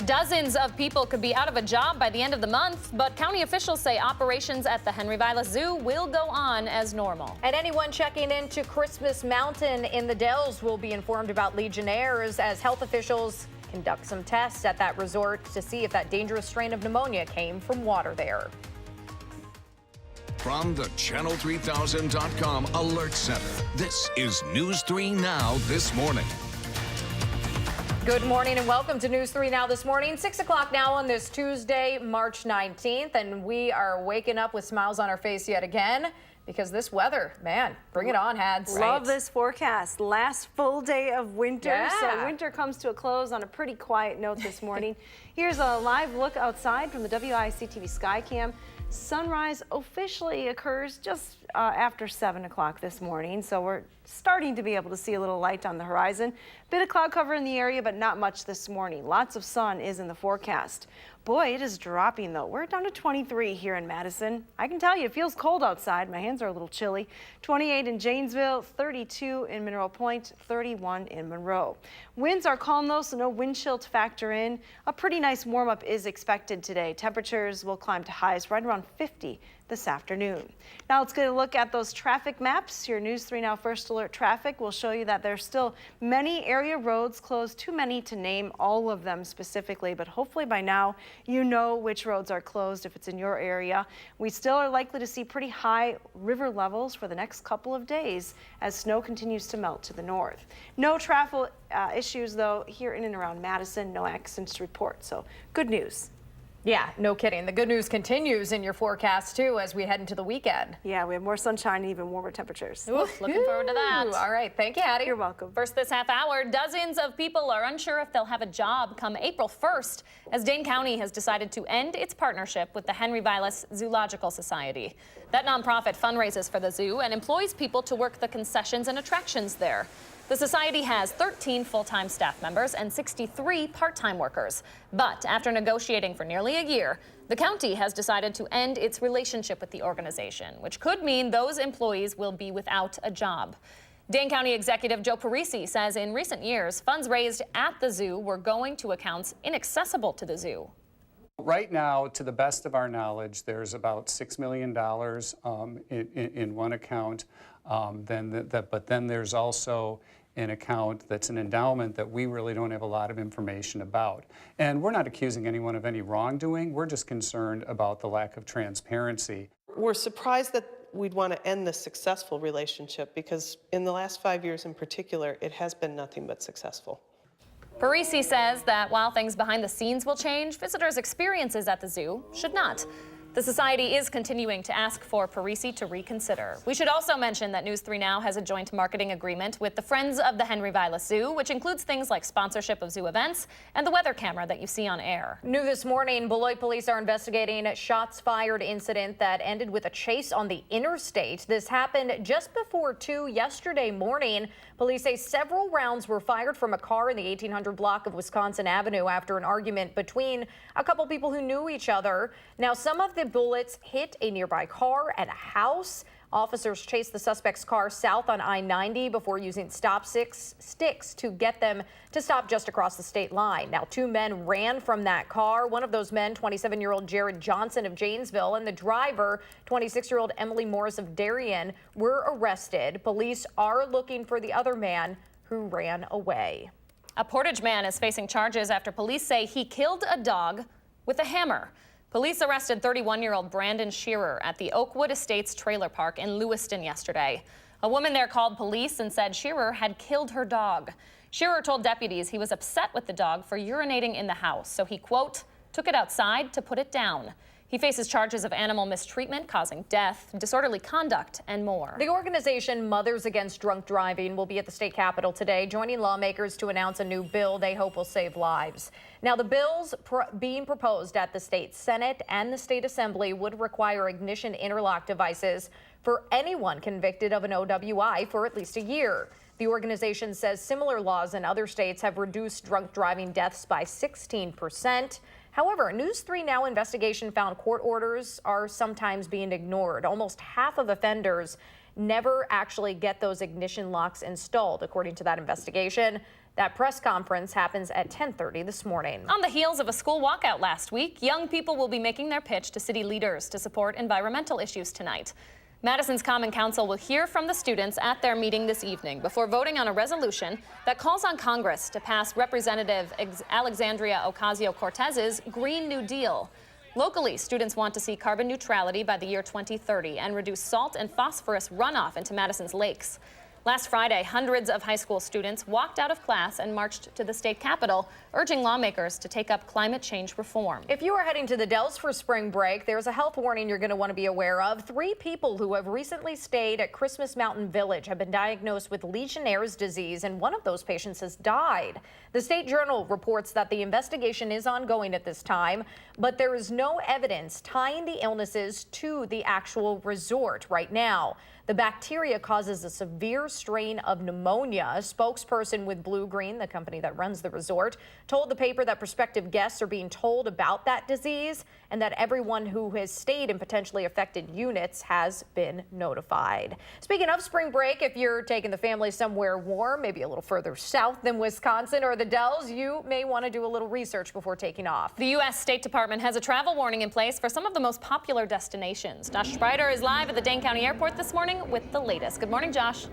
Dozens of people could be out of a job by the end of the month, but county officials say operations at the Henry Vilas Zoo will go on as normal. And anyone checking into Christmas Mountain in the Dells will be informed about Legionnaires as health officials conduct some tests at that resort to see if that dangerous strain of pneumonia came from water there. From the Channel3000.com Alert Center, this is News 3 Now this morning. Good morning and welcome to News 3 Now this morning. 6 o'clock now on this Tuesday, March 19th, and we are waking up with smiles on our face yet again because this weather, man, bring it on, Hads. Love this forecast. Last full day of winter, Yeah. So winter comes to a close on a pretty quiet note this morning. Here's a live look outside from the WISC-TV Skycam. Sunrise officially occurs just after 7 o'clock this morning, so we're starting to be able to see a little light on the horizon. Bit of cloud cover in the area, but not much this morning. Lots of sun is in the forecast. Boy, it is dropping though. We're down to 23 here in Madison. I can tell you it feels cold outside. My hands are a little chilly. 28 in Janesville, 32 in Mineral Point, 31 in Monroe. Winds are calm though, so no wind chill to factor in. A pretty nice warm up is expected today. Temperatures will climb to highs right around 50 this afternoon. Now let's get a look at those traffic maps. Your News 3 Now First Alert traffic will show you that there's still many area roads closed, too many to name all of them specifically, but hopefully by now you know which roads are closed if it's in your area. We still are likely to see pretty high river levels for the next couple of days as snow continues to melt to the north. No traffic issues though here in and around Madison, no accidents to report, so good news. Yeah, no kidding. The good news continues in your forecast, too, as we head into the weekend. Yeah, we have more sunshine and even warmer temperatures. Ooh, looking forward to that. All right. Thank you, Hattie. You're welcome. First this half hour, dozens of people are unsure if they'll have a job come April 1st, as Dane County has decided to end its partnership with the Henry Vilas Zoological Society. That nonprofit fundraises for the zoo and employs people to work the concessions and attractions there. The society has 13 full-time staff members and 63 part-time workers. But after negotiating for nearly a year, the county has decided to end its relationship with the organization, which could mean those employees will be without a job. Dane County Executive Joe Parisi says in recent years, funds raised at the zoo were going to accounts inaccessible to the zoo. Right now, to the best of our knowledge, there's about $6 million in one account. But then there's also an account that's an endowment that we really don't have a lot of information about. And we're not accusing anyone of any wrongdoing. We're just concerned about the lack of transparency. We're surprised that we'd want to end this successful relationship because in the last 5 years in particular, it has been nothing but successful. Parisi says that while things behind the scenes will change, visitors' experiences at the zoo should not. The society is continuing to ask for Parisi to reconsider. We should also mention that News 3 Now has a joint marketing agreement with the Friends of the Henry Vilas Zoo, which includes things like sponsorship of zoo events and the weather camera that you see on air. New this morning, Beloit police are investigating a shots fired incident that ended with a chase on the interstate. This happened just before 2 yesterday morning. Police say several rounds were fired from a car in the 1800 block of Wisconsin Avenue after an argument between a couple people who knew each other. Now, some of the bullets hit a nearby car and a house. Officers chased the suspect's car south on I-90 before using stop sticks to get them to stop just across the state line. Now, 2 men ran from that car. One of those men, 27-year-old Jared Johnson of Janesville, and the driver, 26-year-old Emily Morris of Darien, were arrested. Police are looking for the other man who ran away. A Portage man is facing charges after police say he killed a dog with a hammer. Police arrested 31-year-old Brandon Shearer at the Oakwood Estates trailer park in Lewiston yesterday. A woman there called police and said Shearer had killed her dog. Shearer told deputies he was upset with the dog for urinating in the house, so he, quote, took it outside to put it down. He faces charges of animal mistreatment, causing death, disorderly conduct, and more. The organization Mothers Against Drunk Driving will be at the state capitol today, joining lawmakers to announce a new bill they hope will save lives. Now, the bills being proposed at the state Senate and the state Assembly would require ignition interlock devices for anyone convicted of an OWI for at least a year. The organization says similar laws in other states have reduced drunk driving deaths by 16%. However, a News 3 Now investigation found court orders are sometimes being ignored. Almost half of offenders never actually get those ignition locks installed, according to that investigation. That press conference happens at 10:30 this morning. On the heels of a school walkout last week, young people will be making their pitch to city leaders to support environmental issues tonight. Madison's Common Council will hear from the students at their meeting this evening before voting on a resolution that calls on Congress to pass Representative Alexandria Ocasio-Cortez's Green New Deal. Locally, students want to see carbon neutrality by the year 2030 and reduce salt and phosphorus runoff into Madison's lakes. Last Friday, hundreds of high school students walked out of class and marched to the state capitol, urging lawmakers to take up climate change reform. If you are heading to the Dells for spring break, there's a health warning you're going to want to be aware of. 3 people who have recently stayed at Christmas Mountain Village have been diagnosed with Legionnaire's disease, and one of those patients has died. The State Journal reports that the investigation is ongoing at this time, but there is no evidence tying the illnesses to the actual resort right now. The bacteria causes a severe strain of pneumonia. A spokesperson with Blue Green, the company that runs the resort, told the paper that prospective guests are being told about that disease and that everyone who has stayed in potentially affected units has been notified. Speaking of spring break, if you're taking the family somewhere warm, maybe a little further south than Wisconsin or the Dells, you may want to do a little research before taking off. The U.S. State Department has a travel warning in place for some of the most popular destinations. Josh Sprider is live at the Dane County Airport this morning with the latest. Good morning, Josh.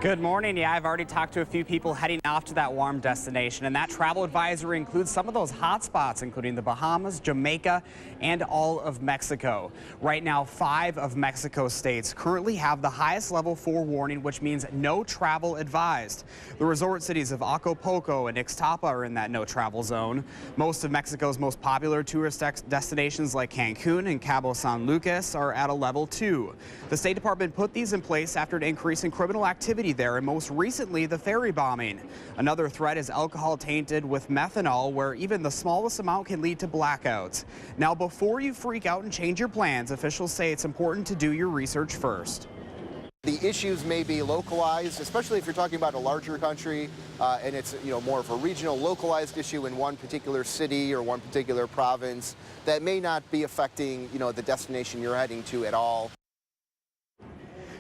Good morning. Yeah, I've already talked to a few people heading off to that warm destination, and that travel advisory includes some of those hot spots, including the Bahamas, Jamaica, and all of Mexico. Right now, 5 of Mexico's states currently have the highest level 4 warning, which means no travel advised. The resort cities of Acapulco and Ixtapa are in that no travel zone. Most of Mexico's most popular tourist destinations like Cancun and Cabo San Lucas are at a level 2. The State Department put these in place after an increase in criminal activity there, and most recently the ferry bombing. Another threat is alcohol tainted with methanol, where even the smallest amount can lead to blackouts. Now, before you freak out and change your plans, officials say it's important to do your research first. The issues may be localized, especially if you're talking about a larger country and it's more of a regional localized issue in one particular city or one particular province that may not be affecting the destination you're heading to at all.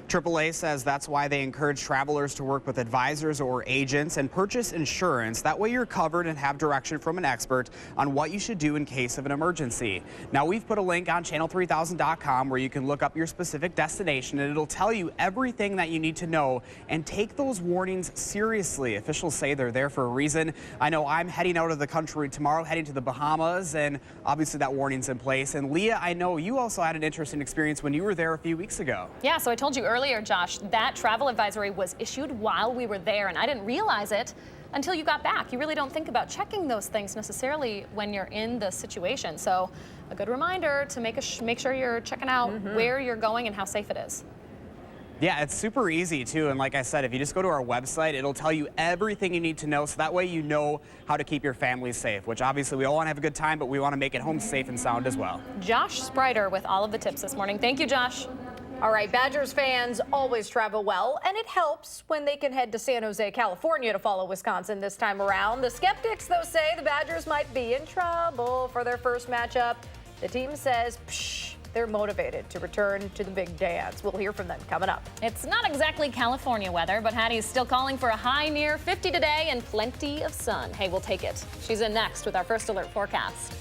AAA says that's why they encourage travelers to work with advisors or agents and purchase insurance. That way you're covered and have direction from an expert on what you should do in case of an emergency. Now, we've put a link on channel3000.com where you can look up your specific destination, and it'll tell you everything that you need to know and take those warnings seriously. Officials say they're there for a reason. I know I'm heading out of the country tomorrow, heading to the Bahamas, and obviously that warning's in place. And Leah, I know you also had an interesting experience when you were there a few weeks ago. Yeah, so I told you earlier, Josh, that travel advisory was issued while we were there, and I didn't realize it until you got back. You really don't think about checking those things necessarily when you're in the situation. So a good reminder to make sure you're checking out where you're going and how safe it is. Yeah, it's super easy too, and like I said, if you just go to our website, it'll tell you everything you need to know, so that way you know how to keep your family safe, which obviously we all want to have a good time, but we want to make it home safe and sound as well. Josh Sprider with all of the tips this morning. Thank you, Josh. All right, Badgers fans always travel well, and it helps when they can head to San Jose, California to follow Wisconsin this time around. The skeptics, though, say the Badgers might be in trouble for their first matchup. The team says, they're motivated to return to the big dance. We'll hear from them coming up. It's not exactly California weather, but Hattie's still calling for a high near 50 today and plenty of sun. Hey, we'll take it. She's in next with our first alert forecast.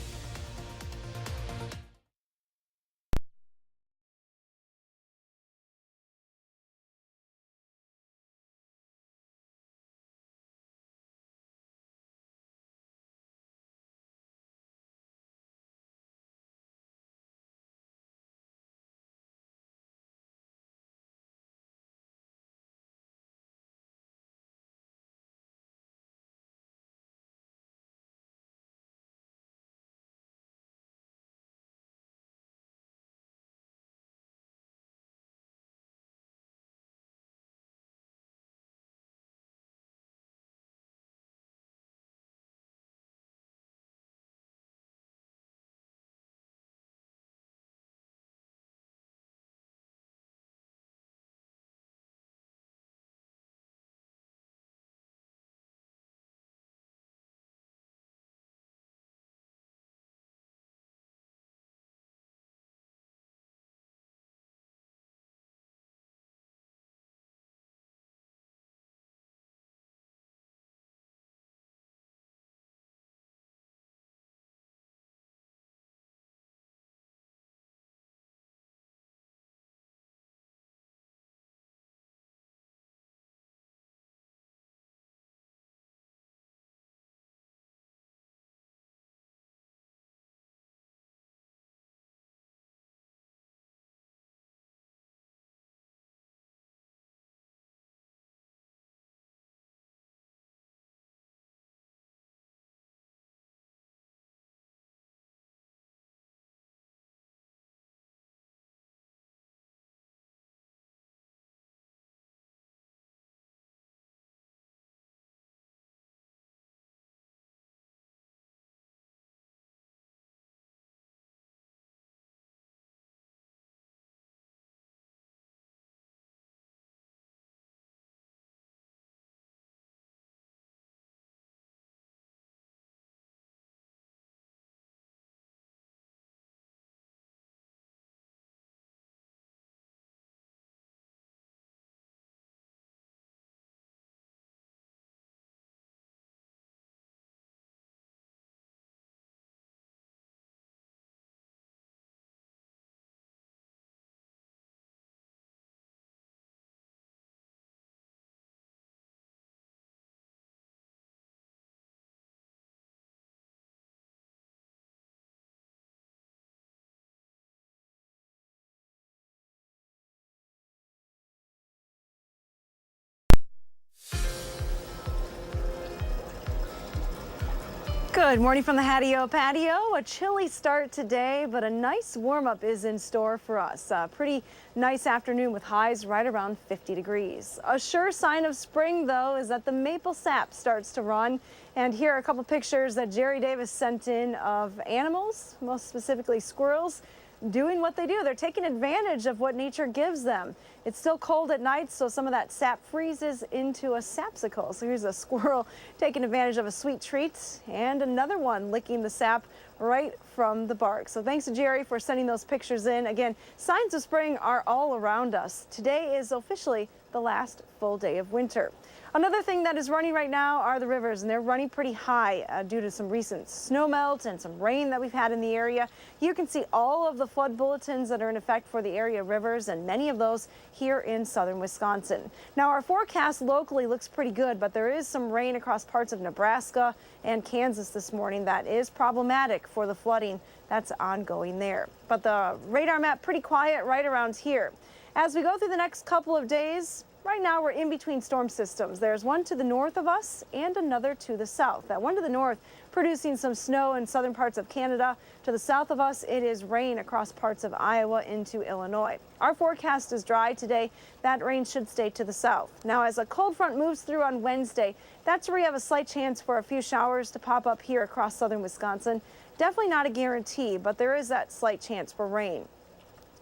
Good morning from the Hattie-O patio. A chilly start today, but a nice warm-up is in store for us. A pretty nice afternoon with highs right around 50 degrees. A sure sign of spring, though, is that the maple sap starts to run. And here are a couple pictures that Jerry Davis sent in of animals, most specifically squirrels, doing what they do. They're taking advantage of what nature gives them. It's still cold at night, so some of that sap freezes into a sapsicle. So here's a squirrel taking advantage of a sweet treat, and another one licking the sap right from the bark. So thanks to Jerry for sending those pictures in. Again, signs of spring are all around us. Today is officially the last full day of winter. Another thing that is running right now are the rivers, and they're running pretty high due to some recent snow melt and some rain that we've had in the area. You can see all of the flood bulletins that are in effect for the area rivers, and many of those here in southern Wisconsin. Now, our forecast locally looks pretty good, but there is some rain across parts of Nebraska and Kansas this morning that is problematic for the flooding that's ongoing there. But the radar map pretty quiet right around here. As we go through the next couple of days, right now we're in between storm systems. There's one to the north of us and another to the south. That one to the north producing some snow in southern parts of Canada. To the south of us, it is rain across parts of Iowa into Illinois. Our forecast is dry today. That rain should stay to the south. Now, as a cold front moves through on Wednesday, that's where you have a slight chance for a few showers to pop up here across southern Wisconsin. Definitely not a guarantee, but there is that slight chance for rain.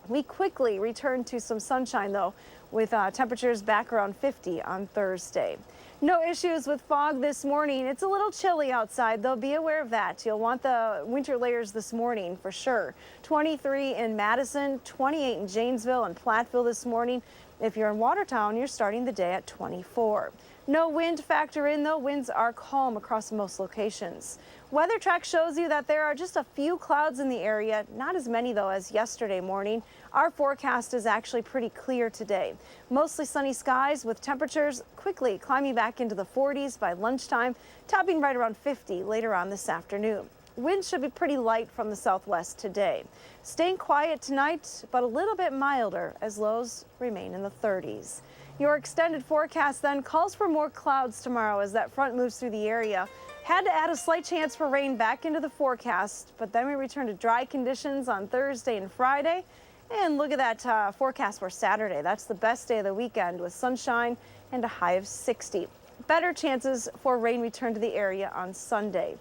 We quickly return to some sunshine, though, with temperatures back around 50 on Thursday. No issues with fog this morning. It's a little chilly outside, though. Be aware of that. You'll want the winter layers this morning for sure. 23 in Madison, 28 in Janesville and Platteville this morning. If you're in Watertown, you're starting the day at 24. No wind factor in, though. Winds are calm across most locations. Weather Track shows you that there are just a few clouds in the area, not as many, though, as yesterday morning. Our forecast is actually pretty clear today. Mostly sunny skies with temperatures quickly climbing back into the 40s by lunchtime, topping right around 50 later on this afternoon. Winds should be pretty light from the southwest today. Staying quiet tonight, but a little bit milder as lows remain in the 30s. Your extended forecast then calls for more clouds tomorrow as that front moves through the area. Had to add a slight chance for rain back into the forecast, but then we return to dry conditions on Thursday and Friday. And look at that forecast for Saturday. That's the best day of the weekend with sunshine and a high of 60. Better chances for rain return to the area on Sunday.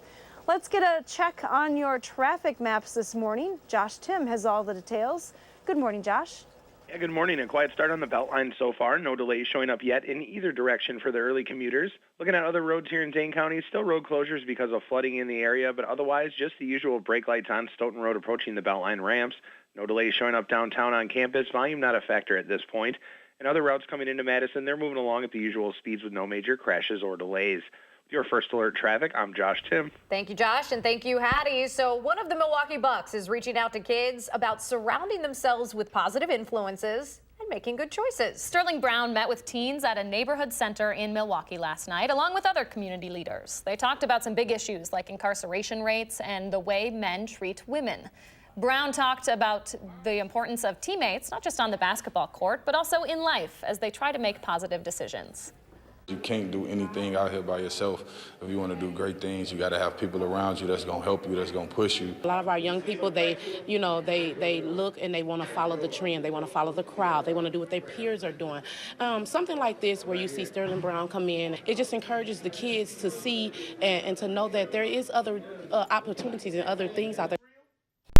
Let's get a check on your traffic maps this morning. Josh Tim has all the details. Good morning, Josh. Yeah, good morning. A quiet start on the Beltline so far. No delays showing up yet in either direction for the early commuters. Looking at other roads here in Dane County, still road closures because of flooding in the area, but otherwise just the usual brake lights on Stoughton Road approaching the Beltline ramps. No delays showing up downtown on campus. Volume not a factor at this point. And other routes coming into Madison, they're moving along at the usual speeds with no major crashes or delays. With your First Alert Traffic, I'm Josh Tim. Thank you, Josh, and thank you, Hattie. So one of the Milwaukee Bucks is reaching out to kids about surrounding themselves with positive influences and making good choices. Sterling Brown met with teens at a neighborhood center in Milwaukee last night, along with other community leaders. They talked about some big issues like incarceration rates and the way men treat women. Brown talked about the importance of teammates, not just on the basketball court, but also in life as they try to make positive decisions. You can't do anything out here by yourself. If you want to do great things, you got to have people around you that's going to help you, that's going to push you. A lot of our young people, they look and they want to follow the trend. They want to follow the crowd. They want to do what their peers are doing. Something like this where you see Sterling Brown come in, it just encourages the kids to see and to know that there is other opportunities and other things out there.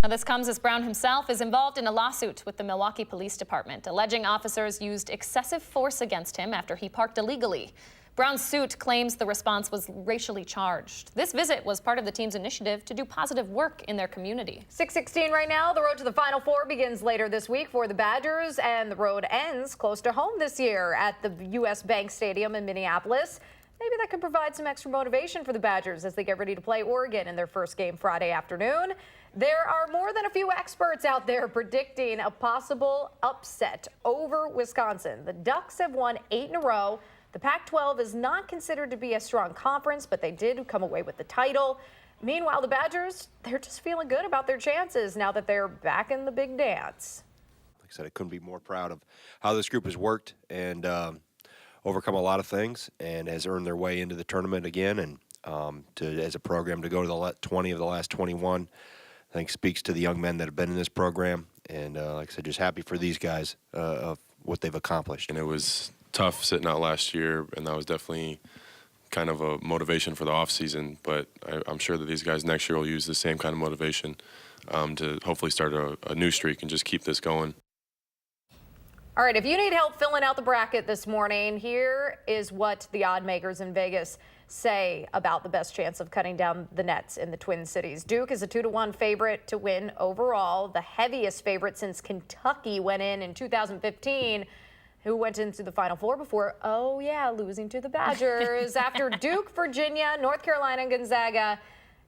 Now, this comes as Brown himself is involved in a lawsuit with the Milwaukee Police Department, alleging officers used excessive force against him after he parked illegally. Brown's suit claims the response was racially charged. This visit was part of the team's initiative to do positive work in their community. 6:16 right now. The road to the Final Four begins later this week for the Badgers, and the road ends close to home this year at the U.S. Bank Stadium in Minneapolis. Maybe that could provide some extra motivation for the Badgers as they get ready to play Oregon in their first game Friday afternoon. There are more than a few experts out there predicting a possible upset over Wisconsin. The Ducks have won 8 in a row. The Pac-12 is not considered to be a strong conference, but they did come away with the title. Meanwhile, the Badgers, they're just feeling good about their chances now that they're back in the big dance. Like I said, I couldn't be more proud of how this group has worked and overcome a lot of things and has earned their way into the tournament again. And as a program to go to the 20 of the last 21. I think speaks to the young men that have been in this program, and like I said, just happy for these guys of what they've accomplished. And it was tough sitting out last year, and that was definitely kind of a motivation for the off season. But I'm sure that these guys next year will use the same kind of motivation to hopefully start a new streak and just keep this going. All right, if you need help filling out the bracket this morning, here is what the odd makers in Vegas say about the best chance of cutting down the nets in the Twin Cities. Duke is a 2-1 favorite to win overall, the heaviest favorite since Kentucky went in 2015, who went into the Final Four before, oh yeah, losing to the Badgers. After Duke, Virginia, North Carolina, and Gonzaga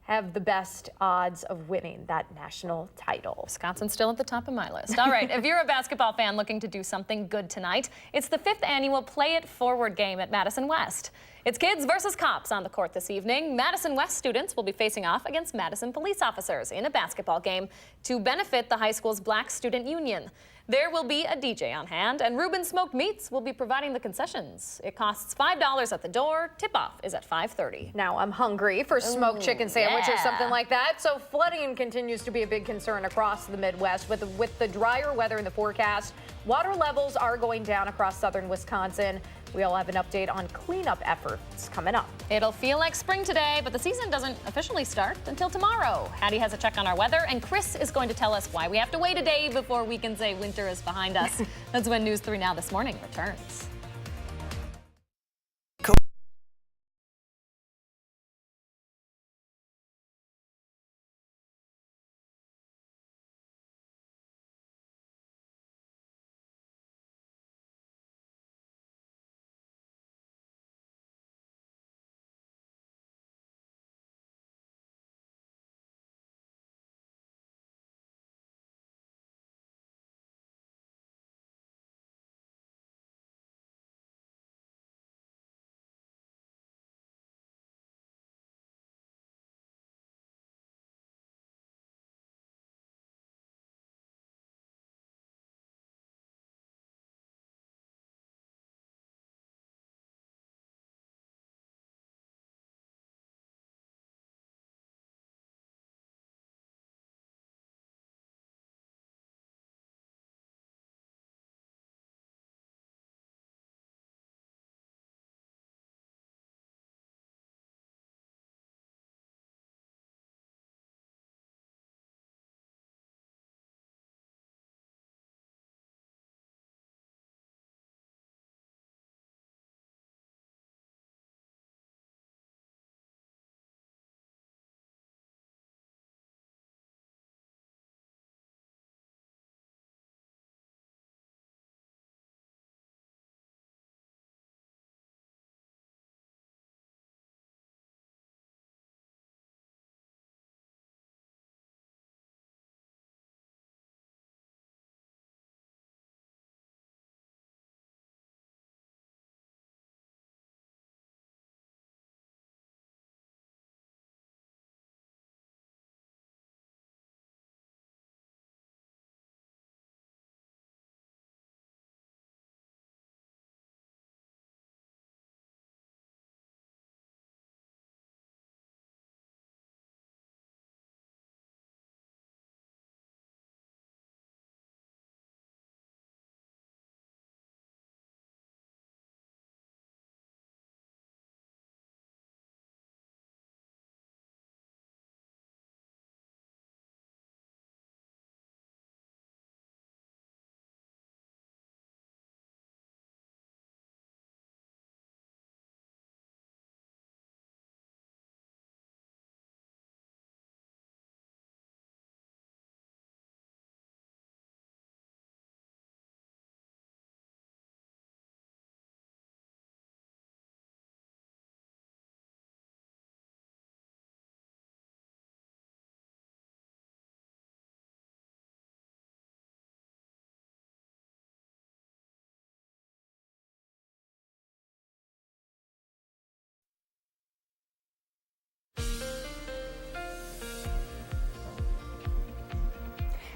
have the best odds of winning that national title. Wisconsin's still at the top of my list. All right, if you're a basketball fan looking to do something good tonight, it's the 5th annual Play It Forward game at Madison West. It's kids versus cops on the court this evening. Madison West students will be facing off against Madison police officers in a basketball game to benefit the high school's Black Student Union. There will be a DJ on hand, and Reuben Smoked Meats will be providing the concessions. It costs $5 at the door. Tip-off is at 5:30. Now I'm hungry for smoked chicken sandwich or something like that. So flooding continues to be a big concern across the Midwest. With the drier weather in the forecast, water levels are going down across southern Wisconsin. We'll have an update on cleanup efforts coming up. It'll feel like spring today, but the season doesn't officially start until tomorrow. Hattie has a check on our weather, and Chris is going to tell us why we have to wait a day before we can say winter is behind us. That's when News 3 Now This Morning returns.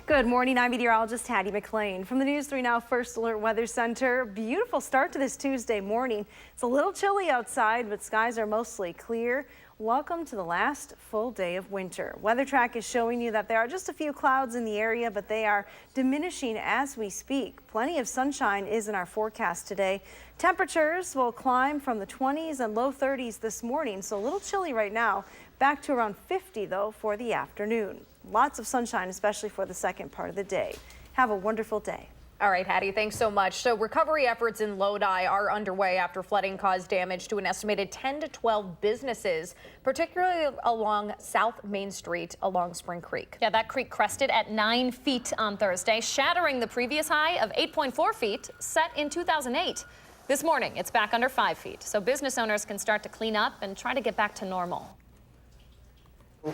Good morning, I'm meteorologist Hattie McLean from the News 3 Now First Alert Weather Center. Beautiful start to this Tuesday morning. It's a little chilly outside, but skies are mostly clear. Welcome to the last full day of winter. Weather Track is showing you that there are just a few clouds in the area, but they are diminishing as we speak. Plenty of sunshine is in our forecast today. Temperatures will climb from the 20s and low 30s this morning, so a little chilly right now. Back to around 50 though for the afternoon. Lots of sunshine, especially for the second part of the day. Have a wonderful day. All right, Hattie, thanks so much. So recovery efforts in Lodi are underway after flooding caused damage to an estimated 10 to 12 businesses, particularly along South Main Street along Spring Creek. Yeah, that creek crested at 9 feet on Thursday, shattering the previous high of 8.4 feet set in 2008. This morning, it's back under 5 feet, so business owners can start to clean up and try to get back to normal.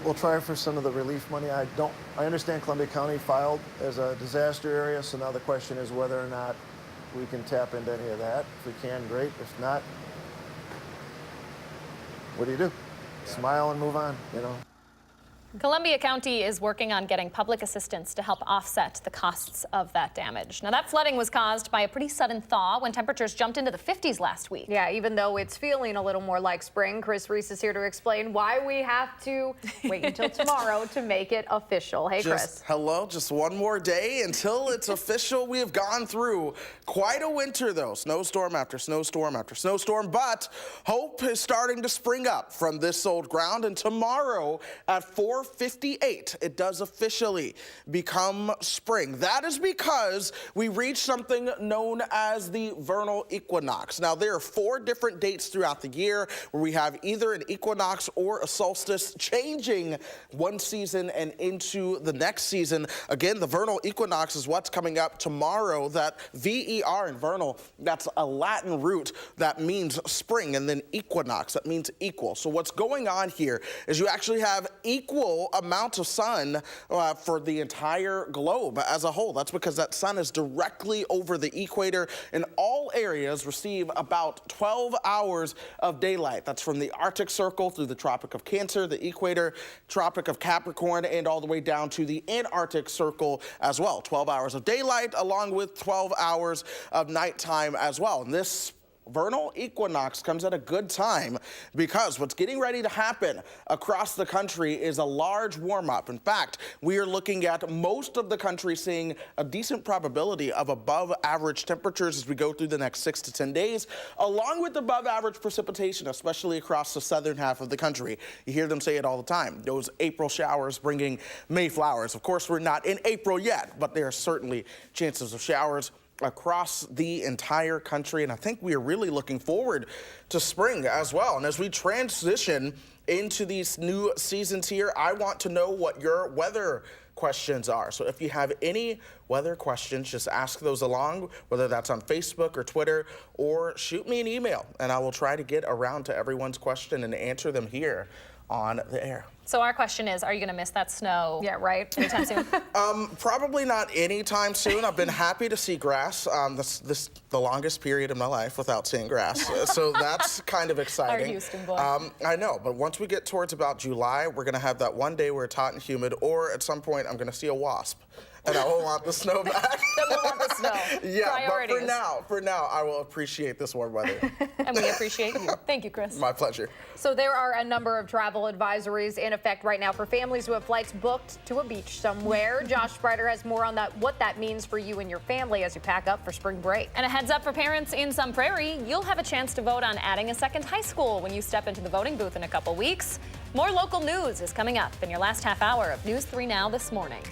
We'll try for some of the relief money. I understand Columbia County filed as a disaster area, so now the question is whether or not we can tap into any of that. If we can, great. If not, what do? Smile and move on, you know. Columbia County is working on getting public assistance to help offset the costs of that damage. Now, that flooding was caused by a pretty sudden thaw when temperatures jumped into the 50s last week. Yeah, even though it's feeling a little more like spring, Chris Reese is here to explain why we have to wait until tomorrow to make it official. Hey, Chris. Hello, just one more day until it's official. We have gone through quite a winter, though. Snowstorm after snowstorm after snowstorm, but hope is starting to spring up from this old ground, and tomorrow at 4:58, it does officially become spring. That is because we reach something known as the vernal equinox. Now, there are 4 different dates throughout the year where we have either an equinox or a solstice, changing one season and into the next season. Again, the vernal equinox is what's coming up tomorrow. That VER in vernal, that's a Latin root that means spring, and then equinox, that means equal. So what's going on here is you actually have equal amount of sun for the entire globe as a whole. That's because that sun is directly over the equator, and all areas receive about 12 hours of daylight. That's from the Arctic Circle through the Tropic of Cancer, the equator, Tropic of Capricorn, and all the way down to the Antarctic Circle as well. 12 hours of daylight along with 12 hours of nighttime as well. And this vernal equinox comes at a good time because what's getting ready to happen across the country is a large warm-up. In fact, we are looking at most of the country seeing a decent probability of above average temperatures as we go through the next 6 to 10 days, along with above average precipitation, especially across the southern half of the country. You hear them say it all the time, those April showers bringing May flowers. Of course, we're not in April yet, but there are certainly chances of showers across the entire country, and I think we are really looking forward to spring as well. And as we transition into these new seasons here, I want to know what your weather questions are. So if you have any weather questions, just ask those along, whether that's on Facebook or Twitter, or shoot me an email, and I will try to get around to everyone's question and answer them here on the air. So our question is, are you going to miss that snow? Yeah, right. Anytime soon? Probably not anytime soon. I've been happy to see grass. This the longest period of my life without seeing grass. So that's kind of exciting. Our Houston boy. I know, but once we get towards about July, we're going to have that one day where it's hot and humid, or at some point I'm going to see a wasp. And I will want the snow back. Then we'll want the snow. Yeah, Priorities. but for now, I will appreciate this warm weather. And we appreciate you. Thank you, Chris. My pleasure. So there are a number of travel advisories in effect right now for families who have flights booked to a beach somewhere. Josh Sprider has more on that, what that means for you and your family as you pack up for spring break. And a heads up for parents in Sun Prairie, you'll have a chance to vote on adding a second high school when you step into the voting booth in a couple weeks. More local news is coming up in your last half hour of News 3 Now this morning.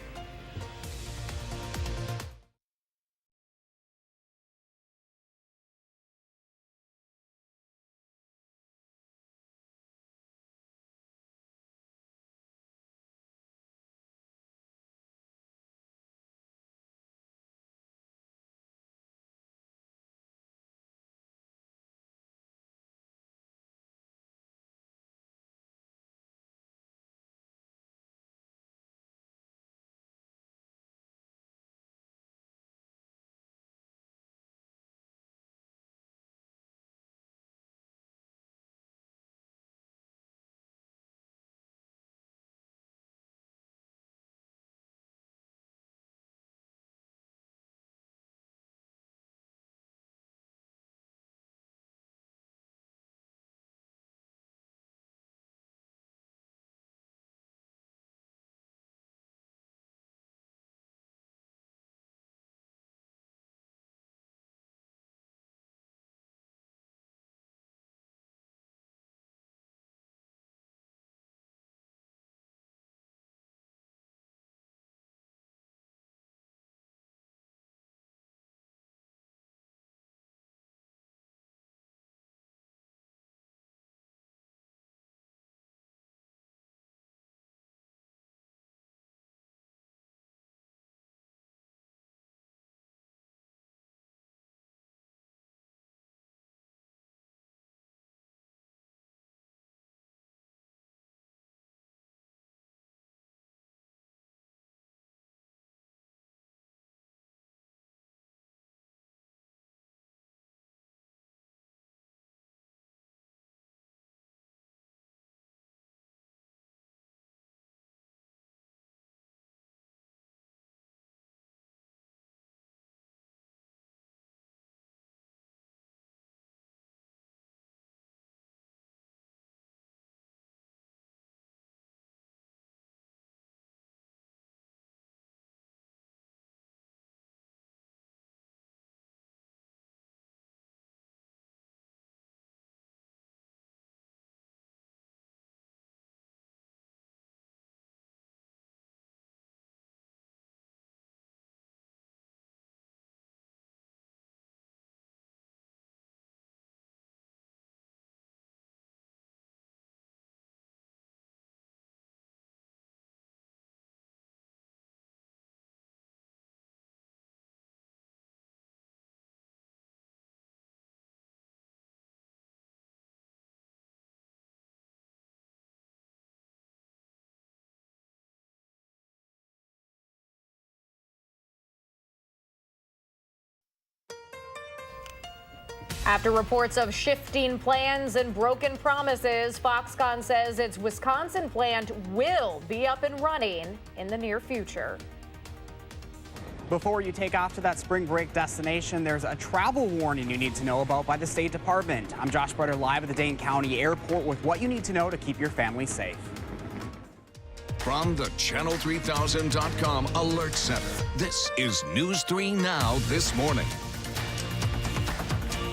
After reports of shifting plans and broken promises, Foxconn says its Wisconsin plant will be up and running in the near future. Before you take off to that spring break destination, there's a travel warning you need to know about by the State Department. I'm Josh Brutter live at the Dane County Airport with what you need to know to keep your family safe. From the Channel3000.com Alert Center, this is News 3 Now this morning.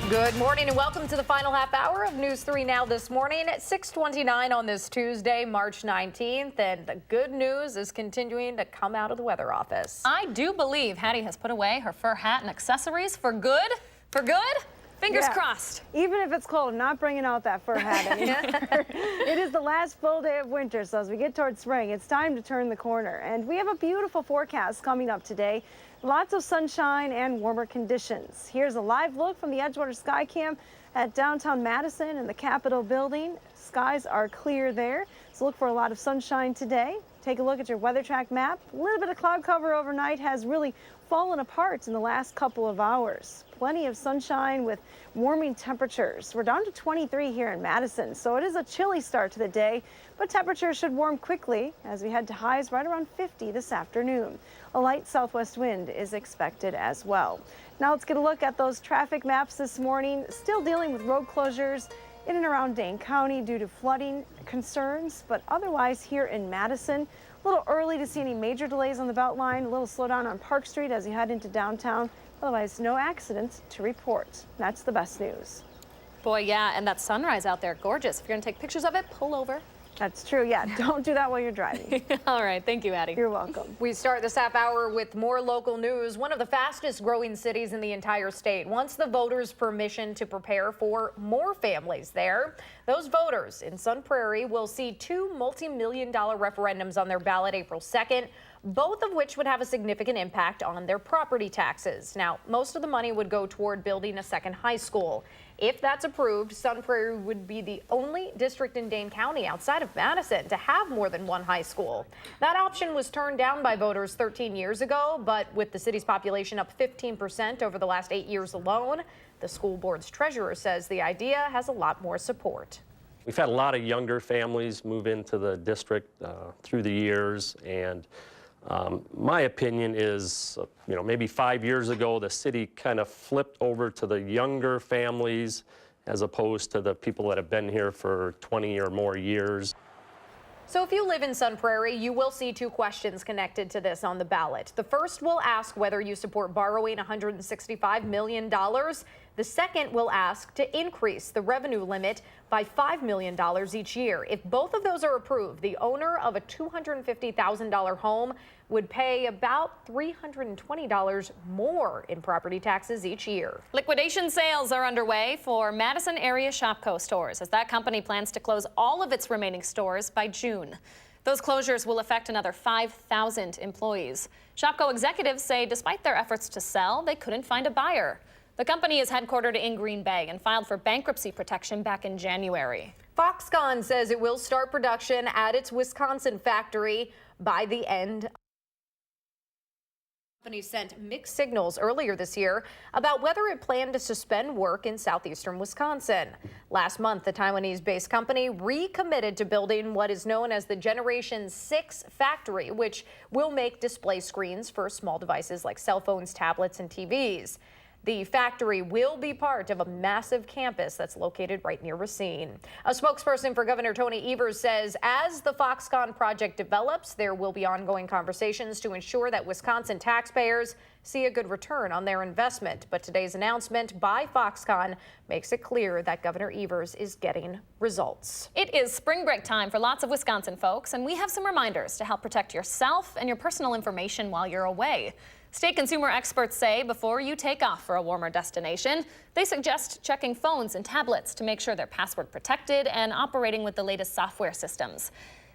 Good morning and welcome to the final half hour of News 3 Now this morning at 6:29 on this Tuesday, March 19th. And the good news is continuing to come out of the weather office. I do believe Hattie has put away her fur hat and accessories for good. For good? Fingers crossed. Even if it's cold, not bringing out that fur hat anymore. It is the last full day of winter, so as we get towards spring, it's time to turn the corner. And we have a beautiful forecast coming up today. Lots of sunshine and warmer conditions. Here's a live look from the Edgewater Skycam at downtown Madison and the Capitol building. Skies are clear there, so look for a lot of sunshine today. Take a look at your weather track map. A little bit of cloud cover overnight has really fallen apart in the last couple of hours. Plenty of sunshine with warming temperatures. We're down to 23 here in Madison, so it is a chilly start to the day, but temperatures should warm quickly as we head to highs right around 50 this afternoon. A light southwest wind is expected as well. Now let's get a look at those traffic maps this morning. Still dealing with road closures in and around Dane County due to flooding concerns, but otherwise here in Madison, a little early to see any major delays on the Beltline, a little slowdown on Park Street as you head into downtown. Otherwise, no accidents to report. That's the best news. Boy, yeah, and that sunrise out there, gorgeous. If you're gonna take pictures of it, pull over. That's true, yeah. Don't do that while you're driving. All right, thank you, Addie. You're welcome. We start this half hour with more local news. One of the fastest growing cities in the entire state wants the voters' permission to prepare for more families there. Those voters in Sun Prairie will see two multi-million-dollar referendums on their ballot April 2nd, both of which would have a significant impact on their property taxes. Now, most of the money would go toward building a second high school. If that's approved, Sun Prairie would be the only district in Dane County outside of Madison to have more than one high school. That option was turned down by voters 13 years ago, but with the city's population up 15% over the last 8 years alone, the school board's treasurer says the idea has a lot more support. We've had a lot of younger families move into the district through the years, and my opinion is, maybe 5 years ago, the city kind of flipped over to the younger families as opposed to the people that have been here for 20 or more years. So if you live in Sun Prairie, you will see two questions connected to this on the ballot. The first will ask whether you support borrowing $165 million. The second will ask to increase the revenue limit by $5 million each year. If both of those are approved, the owner of a $250,000 home would pay about $320 more in property taxes each year. Liquidation sales are underway for Madison area Shopko stores as that company plans to close all of its remaining stores by June. Those closures will affect another 5,000 employees. Shopko executives say despite their efforts to sell, they couldn't find a buyer. The company is headquartered in Green Bay and filed for bankruptcy protection back in January. Foxconn says it will start production at its Wisconsin factory by the end. The company sent mixed signals earlier this year about whether it planned to suspend work in southeastern Wisconsin. Last month, the Taiwanese-based company recommitted to building what is known as the Generation 6 factory, which will make display screens for small devices like cell phones, tablets, and TVs. The factory will be part of a massive campus that's located right near Racine. A spokesperson for Governor Tony Evers says as the Foxconn project develops, there will be ongoing conversations to ensure that Wisconsin taxpayers see a good return on their investment. But today's announcement by Foxconn makes it clear that Governor Evers is getting results. It is spring break time for lots of Wisconsin folks, and we have some reminders to help protect yourself and your personal information while you're away. State consumer experts say before you take off for a warmer destination, they suggest checking phones and tablets to make sure they're password protected and operating with the latest software systems.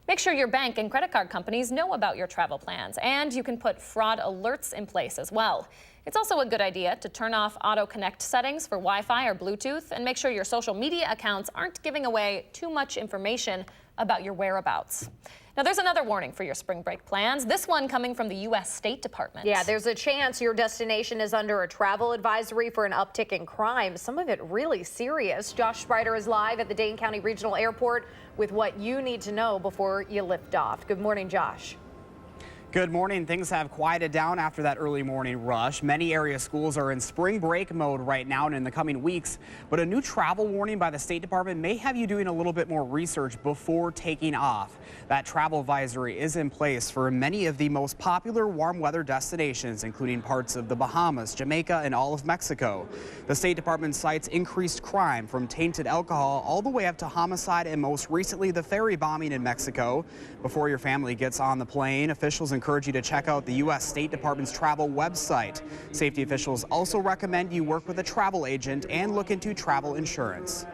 Make sure your bank and credit card companies know about your travel plans, and you can put fraud alerts in place as well. It's also a good idea to turn off auto connect settings for Wi-Fi or Bluetooth and make sure your social media accounts aren't giving away too much information about your whereabouts. Now, there's another warning for your spring break plans, this one coming from the U.S. State Department. Yeah, there's a chance your destination is under a travel advisory for an uptick in crime, some of it really serious. Josh Sprider is live at the Dane County Regional Airport with what you need to know before you lift off. Good morning, Josh. Good morning. Things have quieted down after that early morning rush. Many area schools are in spring break mode right now and in the coming weeks, but a new travel warning by the State Department may have you doing a little bit more research before taking off. That travel advisory is in place for many of the most popular warm weather destinations, including parts of the Bahamas, Jamaica, and all of Mexico. The State Department cites increased crime from tainted alcohol all the way up to homicide and most recently the ferry bombing in Mexico. Before your family gets on the plane, officials encourage you to check out the U.S. State Department's travel website. Safety officials also recommend you work with a travel agent and look into travel insurance.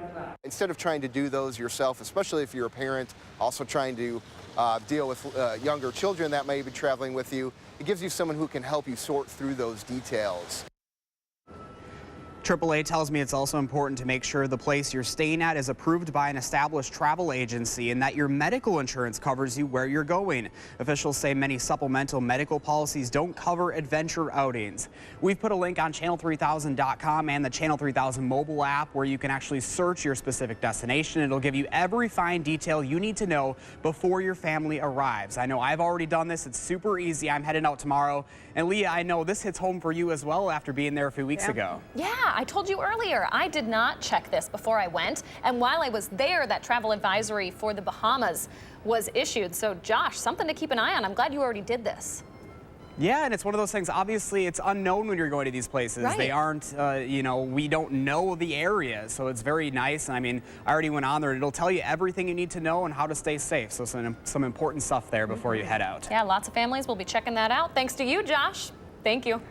Instead of trying to do those yourself, especially if you're a parent, also trying to deal with younger children that may be traveling with you, it gives you someone who can help you sort through those details. AAA tells me it's also important to make sure the place you're staying at is approved by an established travel agency and that your medical insurance covers you where you're going. Officials say many supplemental medical policies don't cover adventure outings. We've put a link on channel3000.com and the Channel 3000 mobile app where you can actually search your specific destination. It'll give you every fine detail you need to know before your family arrives. I know I've already done this. It's super easy. I'm heading out tomorrow. And Leah, I know this hits home for you as well after being there a few weeks ago. Yeah, I told you earlier, I did not check this before I went. And while I was there, that travel advisory for the Bahamas was issued. So Josh, something to keep an eye on. I'm glad you already did this. Yeah, and it's one of those things, obviously, it's unknown when you're going to these places. Right. They aren't, you know, we don't know the area, so it's very nice. And I mean, I already went on there, and it'll tell you everything you need to know and how to stay safe. So some important stuff there before you head out. Yeah, lots of families will be checking that out. Thanks to you, Josh. Thank you.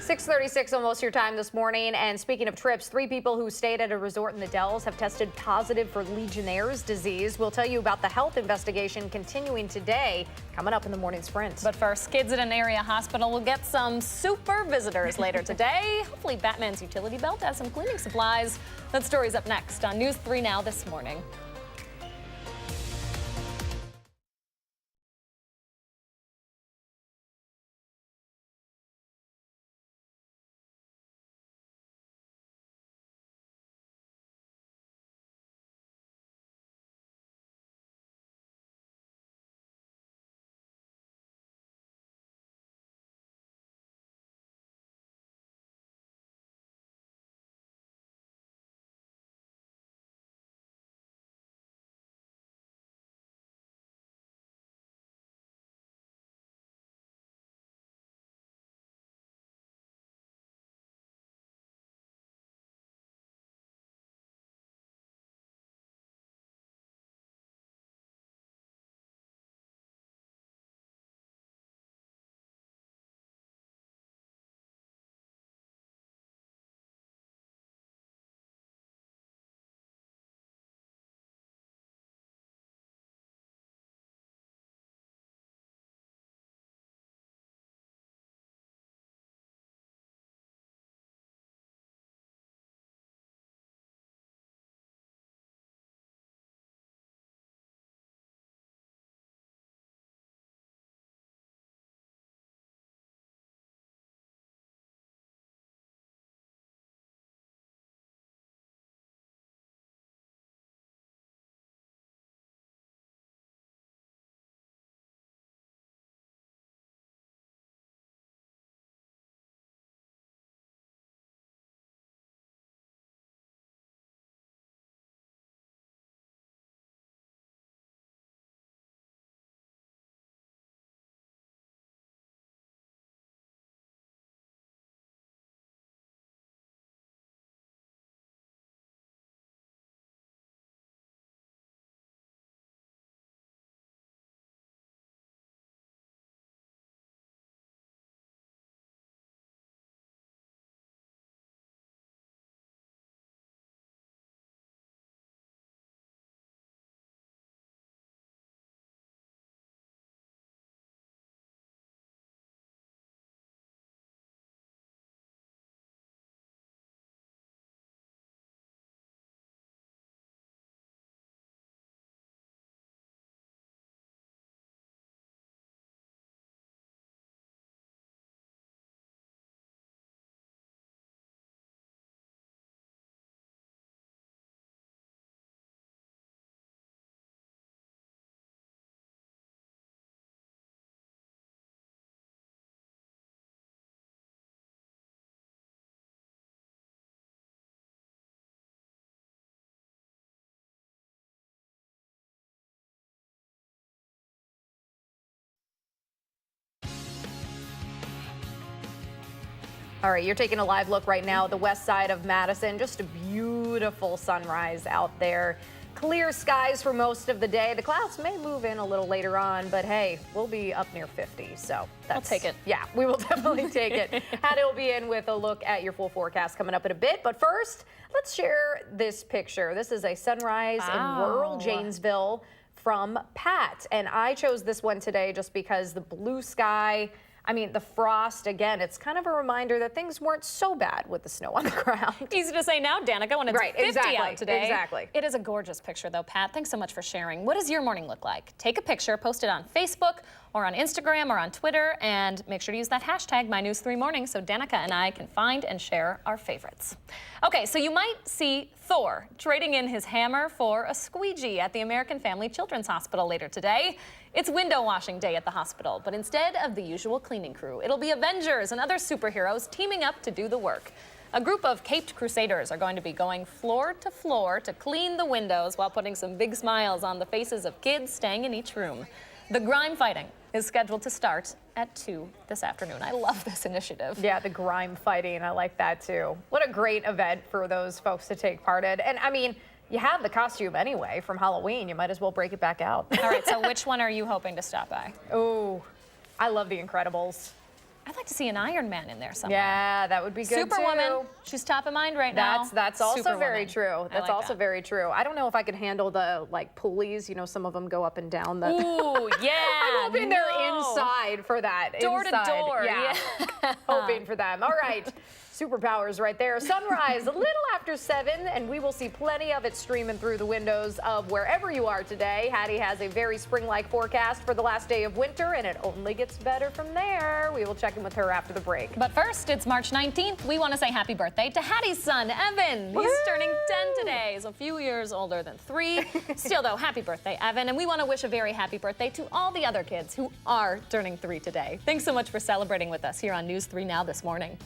6:36, almost your time this morning. And speaking of trips, 3 people who stayed at a resort in the Dells have tested positive for Legionnaire's disease. We'll tell you about the health investigation continuing today, coming up in the morning sprint. But first, kids at an area hospital will get some super visitors later today. Hopefully Batman's utility belt has some cleaning supplies. That story's up next on News 3 Now this morning. All right, you're taking a live look right now at the west side of Madison. Just a beautiful sunrise out there. Clear skies for most of the day. The clouds may move in a little later on, but hey, we'll be up near 50, so I'll take it. Yeah, we will definitely take it. Hattie will be in with a look at your full forecast coming up in a bit, but first, let's share this picture. This is a sunrise in rural Janesville from Pat, and I chose this one today just because the blue sky, I mean, the frost, again, it's kind of a reminder that things weren't so bad with the snow on the ground. Easy to say now, Danica, when it's 50 out today. Exactly. It is a gorgeous picture, though, Pat. Thanks so much for sharing. What does your morning look like? Take a picture, post it on Facebook or on Instagram or on Twitter, and make sure to use that hashtag MyNews3Morning so Danica and I can find and share our favorites. Okay, so you might see Thor trading in his hammer for a squeegee at the American Family Children's Hospital later today. It's window washing day at the hospital, but instead of the usual cleaning crew, it'll be Avengers and other superheroes teaming up to do the work. A group of caped crusaders are going to be going floor to clean the windows while putting some big smiles on the faces of kids staying in each room. The grime fighting is scheduled to start at 2 this afternoon. I love this initiative. Yeah, the grime fighting, I like that too. What a great event for those folks to take part in. And I mean, you have the costume anyway from Halloween. You might as well break it back out. All right, so which one are you hoping to stop by? Oh, I love The Incredibles. I'd like to see an Iron Man in there somewhere. Yeah, that would be good Superwoman, too. she's top of mind right now. That's also Superwoman. very true. That's like also that. very true. I don't know if I could handle the like pulleys. You know, some of them go up and down. The Ooh, yeah. I'm hoping they're inside for that. Door inside. to door. Yeah. Hoping for them. All right. Superpowers right there. Sunrise a little after 7, and we will see plenty of it streaming through the windows of wherever you are today. Hattie has a very spring-like forecast for the last day of winter, and it only gets better from there. We will check in with her after the break. But first, it's March 19th. We want to say happy birthday to Hattie's son, Evan. He's turning 10 today. He's a few years older than 3. Still, though, happy birthday, Evan. And we want to wish a very happy birthday to all the other kids who are turning 3 today. Thanks so much for celebrating with us here on News 3 Now this morning.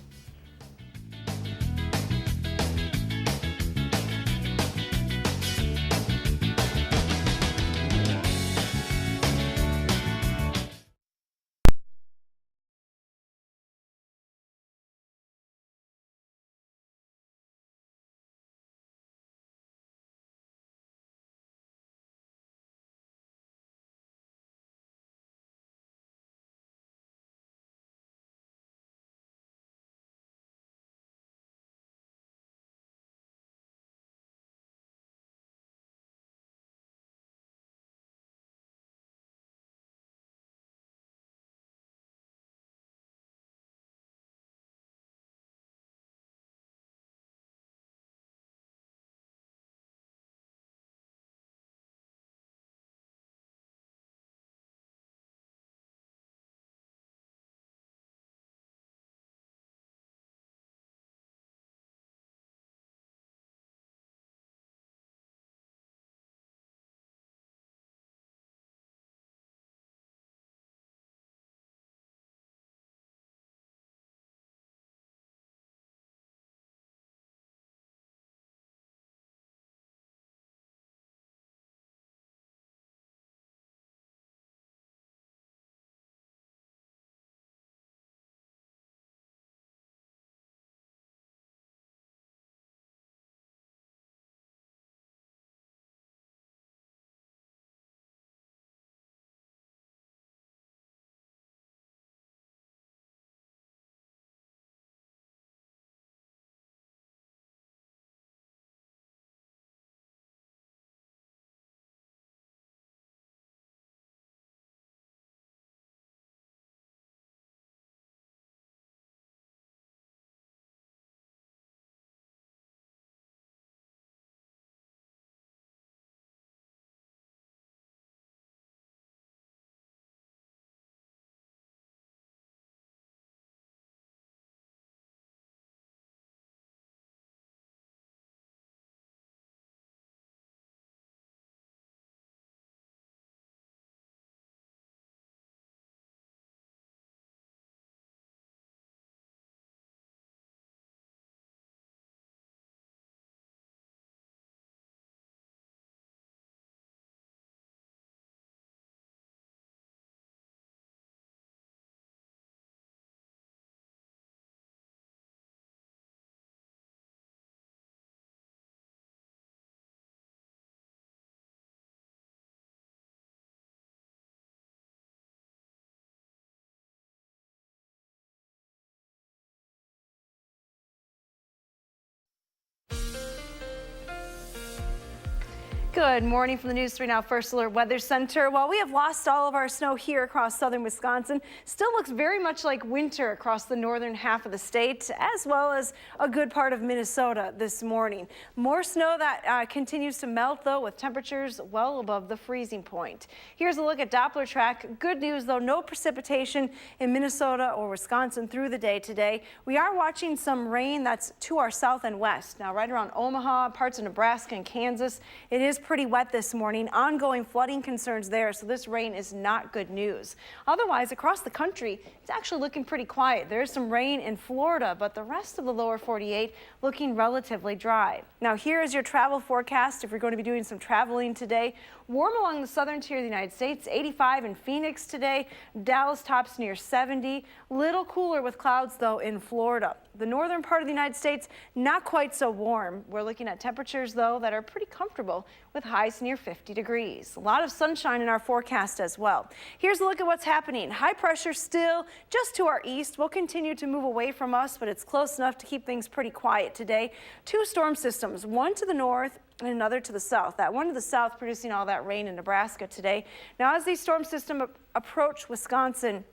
Good morning from the News 3 Now First Alert Weather Center. While we have lost all of our snow here across southern Wisconsin, still looks very much like winter across the northern half of the state, as well as a good part of Minnesota this morning. More snow that continues to melt, though, with temperatures well above the freezing point. Here's a look at Doppler track. Good news, though, no precipitation in Minnesota or Wisconsin through the day today. We are watching some rain that's to our south and west. Now, right around Omaha, parts of Nebraska and Kansas, it is pretty wet this morning. Ongoing flooding concerns there, so this rain is not good news. Otherwise, across the country, it's actually looking pretty quiet. There's some rain in Florida, but the rest of the lower 48 looking relatively dry. Now, here is your travel forecast if you're going to be doing some traveling today. Warm along the southern tier of the United States, 85 in Phoenix today. Dallas tops near 70. Little cooler with clouds, though, in Florida. The northern part of the United States, not quite so warm. We're looking at temperatures, though, that are pretty comfortable with highs near 50 degrees. A lot of sunshine in our forecast as well. Here's a look at what's happening. High pressure still just to our east. Will continue to move away from us, but it's close enough to keep things pretty quiet today. Two storm systems, one to the north and another to the south. That one to the south producing all that rain in Nebraska today. Now, as these storm systems approach Wisconsin,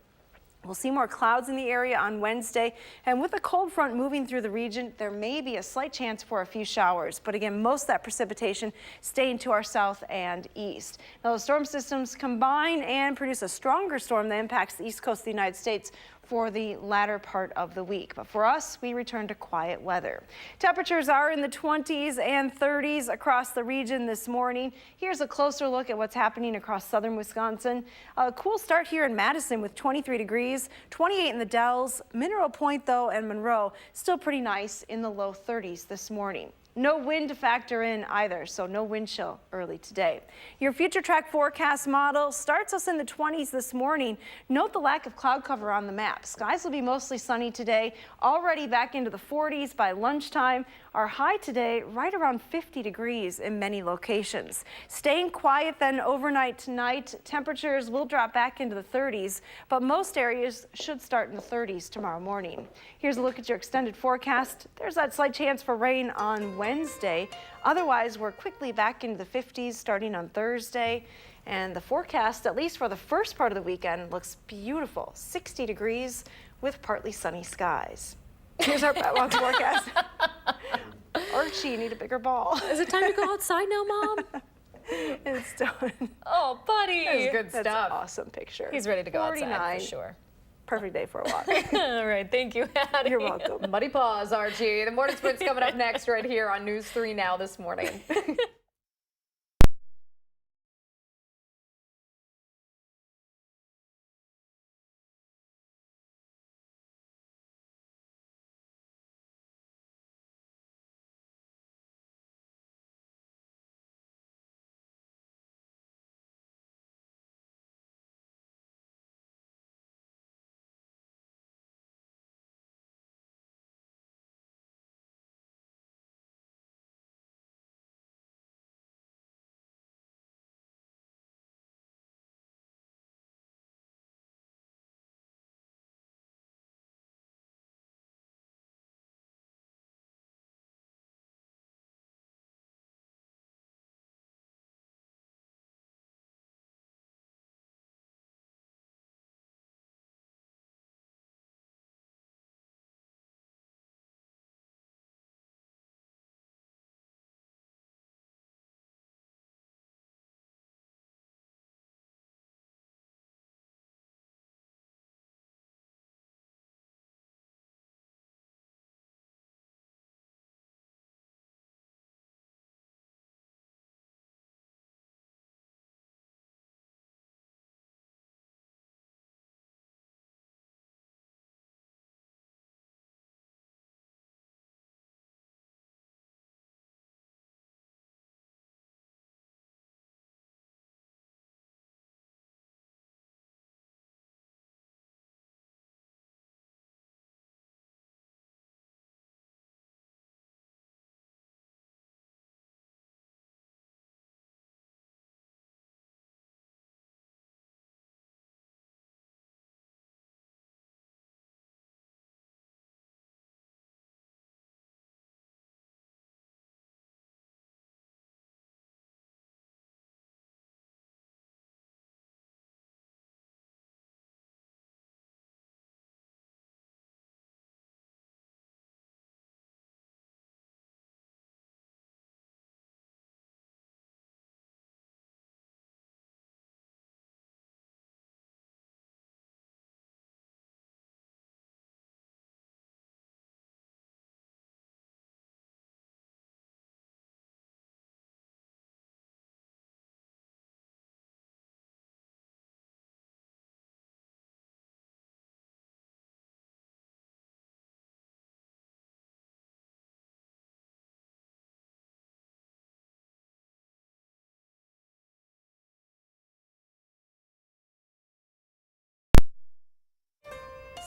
we'll see more clouds in the area on Wednesday, and with a cold front moving through the region, there may be a slight chance for a few showers. But again, most of that precipitation staying to our south and east. Now, the storm systems combine and produce a stronger storm that impacts the east coast of the United States for the latter part of the week. But for us, we return to quiet weather. Temperatures are in the 20s and 30s across the region this morning. Here's a closer look at what's happening across southern Wisconsin. A cool start here in Madison with 23 degrees, 28 in the Dells. Mineral Point, though, and Monroe still pretty nice in the low 30s this morning. No wind to factor in either, so no wind chill early today. Your future track forecast model starts us in the 20s this morning. Note the lack of cloud cover on the map. Skies will be mostly sunny today, already back into the 40s by lunchtime. Our high today right around 50 degrees in many locations. Staying quiet then overnight tonight. Temperatures will drop back into the 30s, but most areas should start in the 30s tomorrow morning. Here's a look at your extended forecast. There's that slight chance for rain on Wednesday. Otherwise, we're quickly back into the 50s starting on Thursday. And the forecast, at least for the first part of the weekend, looks beautiful. 60 degrees with partly sunny skies. Here's our forecast. Archie, you need a bigger ball. Is it time to go outside now, Mom? It's done. Oh, buddy. That's good stuff. That's an awesome picture. He's ready to go 49. outside for sure. Perfect day for a walk. All right, thank you, Addie. You're welcome. Muddy paws, Archie. The morning sprint's coming up next right here on News 3 Now this morning.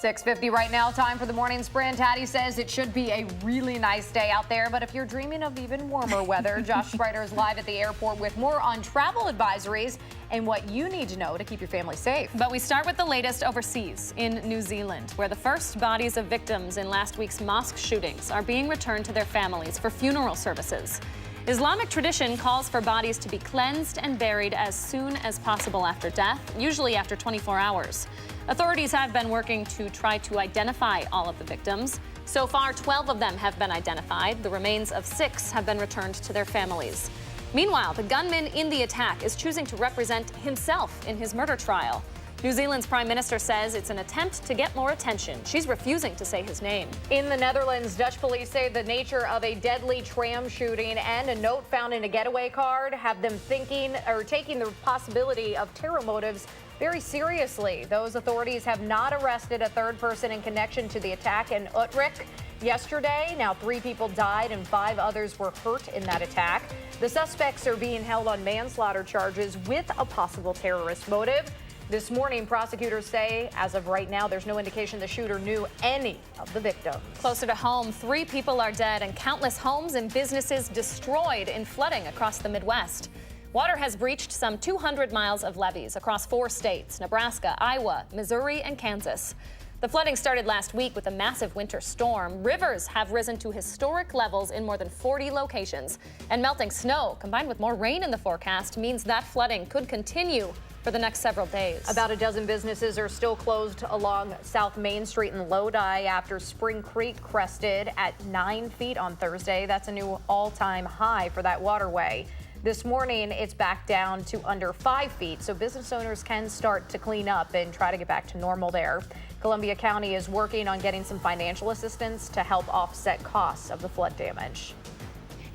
6:50 right now, time for the morning sprint. Hattie says it should be a really nice day out there, but if you're dreaming of even warmer weather, Josh Spreiter is live at the airport with more on travel advisories and what you need to know to keep your family safe. But we start with the latest overseas in New Zealand, where the first bodies of victims in last week's mosque shootings are being returned to their families for funeral services. Islamic tradition calls for bodies to be cleansed and buried as soon as possible after death, usually after 24 hours. Authorities have been working to try to identify all of the victims. So far, 12 of them have been identified. The remains of 6 have been returned to their families. Meanwhile, the gunman in the attack is choosing to represent himself in his murder trial. New Zealand's Prime Minister says it's an attempt to get more attention. She's refusing to say his name. In the Netherlands, Dutch police say the nature of a deadly tram shooting and a note found in a getaway card have them taking the possibility of terror motives very seriously. Those authorities have not arrested a third person in connection to the attack in Utrecht yesterday. Now, 3 people died and 5 others were hurt in that attack. The suspects are being held on manslaughter charges with a possible terrorist motive. This morning, prosecutors say, as of right now, there's no indication the shooter knew any of the victims. Closer to home, 3 people are dead and countless homes and businesses destroyed in flooding across the Midwest. Water has breached some 200 miles of levees across 4 states: Nebraska, Iowa, Missouri, and Kansas. The flooding started last week with a massive winter storm. Rivers have risen to historic levels in more than 40 locations. And melting snow, combined with more rain in the forecast, means that flooding could continue for the next several days. About a dozen businesses are still closed along South Main Street in Lodi after Spring Creek crested at 9 feet on Thursday. That's a new all-time high for that waterway. This morning, it's back down to under 5 feet, so business owners can start to clean up and try to get back to normal there. Columbia County is working on getting some financial assistance to help offset costs of the flood damage.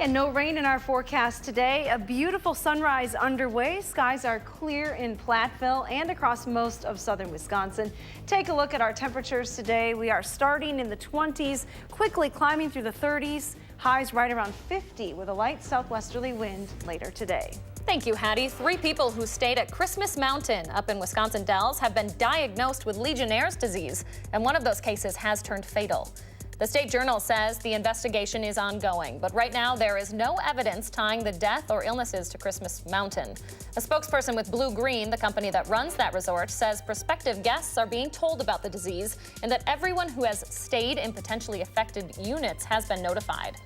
And no rain in our forecast today. A beautiful sunrise underway. Skies are clear in Platteville and across most of southern Wisconsin. Take a look at our temperatures today. We are starting in the 20s, quickly climbing through the 30s. Highs right around 50 with a light southwesterly wind later today. Thank you, Hattie. 3 people who stayed at Christmas Mountain up in Wisconsin Dells have been diagnosed with Legionnaire's disease, and one of those cases has turned fatal. The State Journal says the investigation is ongoing, but right now there is no evidence tying the death or illnesses to Christmas Mountain. A spokesperson with Blue Green, the company that runs that resort, says prospective guests are being told about the disease and that everyone who has stayed in potentially affected units has been notified.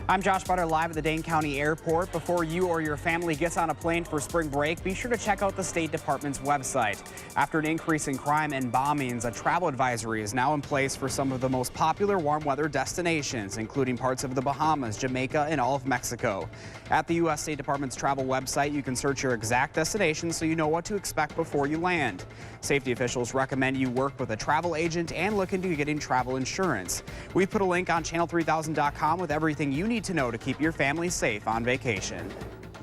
I'm Josh Butter, live at the Dane County Airport. Before you or your family gets on a plane for spring break, be sure to check out the State Department's website. After an increase in crime and bombings, a travel advisory is now in place for some of the most popular warm weather destinations, including parts of the Bahamas, Jamaica, and all of Mexico. At the U.S. State Department's travel website, you can search your exact destination so you know what to expect before you land. Safety officials recommend you work with a travel agent and look into getting travel insurance. We've put a link on channel3000.com with everything you need to know to keep your family safe on vacation.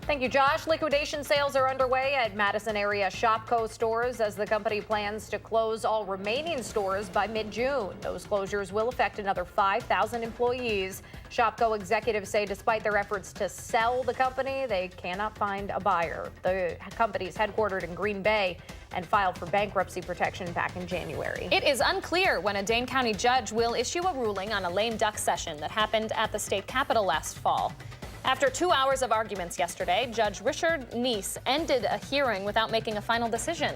Thank you, Josh. Liquidation sales are underway at Madison area Shopko stores as the company plans to close all remaining stores by mid-June. Those closures will affect another 5,000 employees. Shopko executives say despite their efforts to sell the company, they cannot find a buyer. The company is headquartered in Green Bay and filed for bankruptcy protection back in January. It is unclear when a Dane County judge will issue a ruling on a lame duck session that happened at the state capitol last fall. After 2 hours of arguments yesterday, Judge Richard Neese ended a hearing without making a final decision.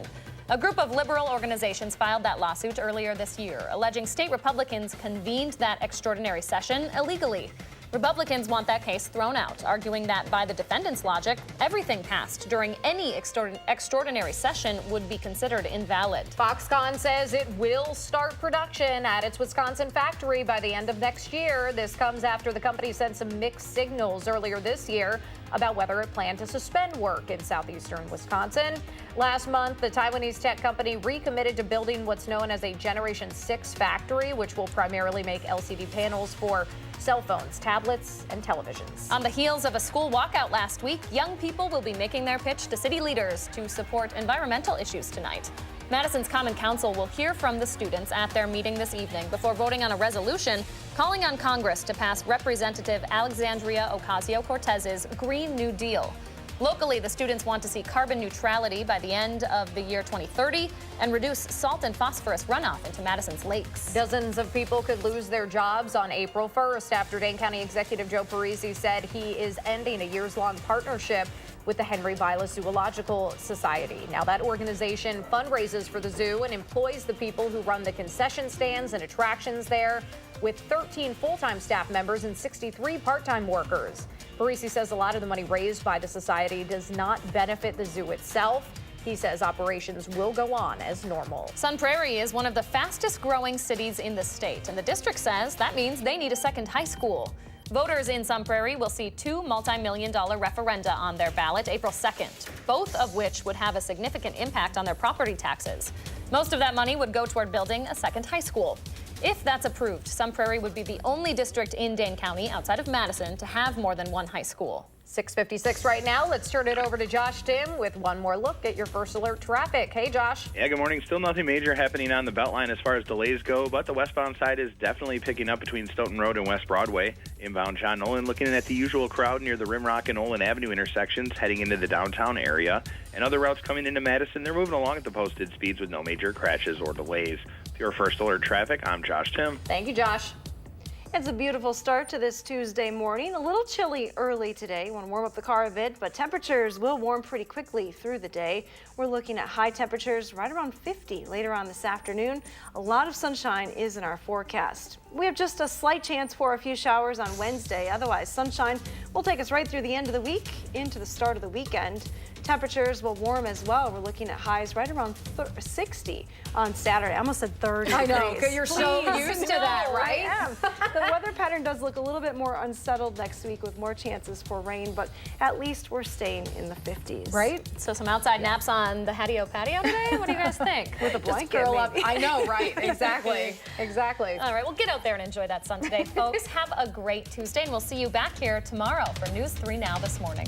A group of liberal organizations filed that lawsuit earlier this year, alleging state Republicans convened that extraordinary session illegally. Republicans want that case thrown out, arguing that by the defendant's logic, everything passed during any extraordinary session would be considered invalid. Foxconn says it will start production at its Wisconsin factory by the end of next year. This comes after the company sent some mixed signals earlier this year about whether it planned to suspend work in southeastern Wisconsin. Last month, the Taiwanese tech company recommitted to building what's known as a Generation 6 factory, which will primarily make LCD panels for cell phones, tablets, and televisions. On the heels of a school walkout last week, young people will be making their pitch to city leaders to support environmental issues tonight. Madison's Common Council will hear from the students at their meeting this evening before voting on a resolution calling on Congress to pass Representative Alexandria Ocasio-Cortez's Green New Deal. Locally, the students want to see carbon neutrality by the end of the year 2030 and reduce salt and phosphorus runoff into Madison's lakes. Dozens of people could lose their jobs on April 1st after Dane County Executive Joe Parisi said he is ending a years-long partnership with the Henry Vilas Zoological Society. Now, that organization fundraises for the zoo and employs the people who run the concession stands and attractions there, with 13 full-time staff members and 63 part-time workers. Parisi says a lot of the money raised by the society does not benefit the zoo itself. He says operations will go on as normal. Sun Prairie is one of the fastest growing cities in the state, and the district says that means they need a second high school. Voters in Sun Prairie will see two multi-million-dollar referenda on their ballot April 2nd, both of which would have a significant impact on their property taxes. Most of that money would go toward building a second high school. If that's approved, Sun Prairie would be the only district in Dane County outside of Madison to have more than one high school. 6:56 right now. Let's turn it over to Josh Tim with one more look at your first alert traffic. Hey, Josh. Yeah, good morning. Still nothing major happening on the Beltline as far as delays go, but the westbound side is definitely picking up between Stoughton Road and West Broadway. Inbound John Nolan looking at the usual crowd near the Rimrock and Olin Avenue intersections heading into the downtown area. And other routes coming into Madison, they're moving along at the posted speeds with no major crashes or delays. For your first alert traffic, I'm Josh Tim. Thank you, Josh. It's a beautiful start to this Tuesday morning. A little chilly early today. Want to warm up the car a bit, but temperatures will warm pretty quickly through the day. We're looking at high temperatures right around 50 later on this afternoon. A lot of sunshine is in our forecast. We have just a slight chance for a few showers on Wednesday. Otherwise, sunshine will take us right through the end of the week into the start of the weekend. Temperatures will warm as well. We're looking at highs right around 60 on Saturday. I almost said 30. I know, degrees. you're so Please, used to that, right? I am. The weather pattern does look a little bit more unsettled next week with more chances for rain, but at least we're staying in the 50s. Right? So some outside naps on the patio today? What do you guys think? With a blanket, Just curl up. maybe. I know, right? Exactly. Exactly. All right, well, get out there and enjoy that sun today, folks. Have a great Tuesday, and we'll see you back here tomorrow for News 3 Now this morning.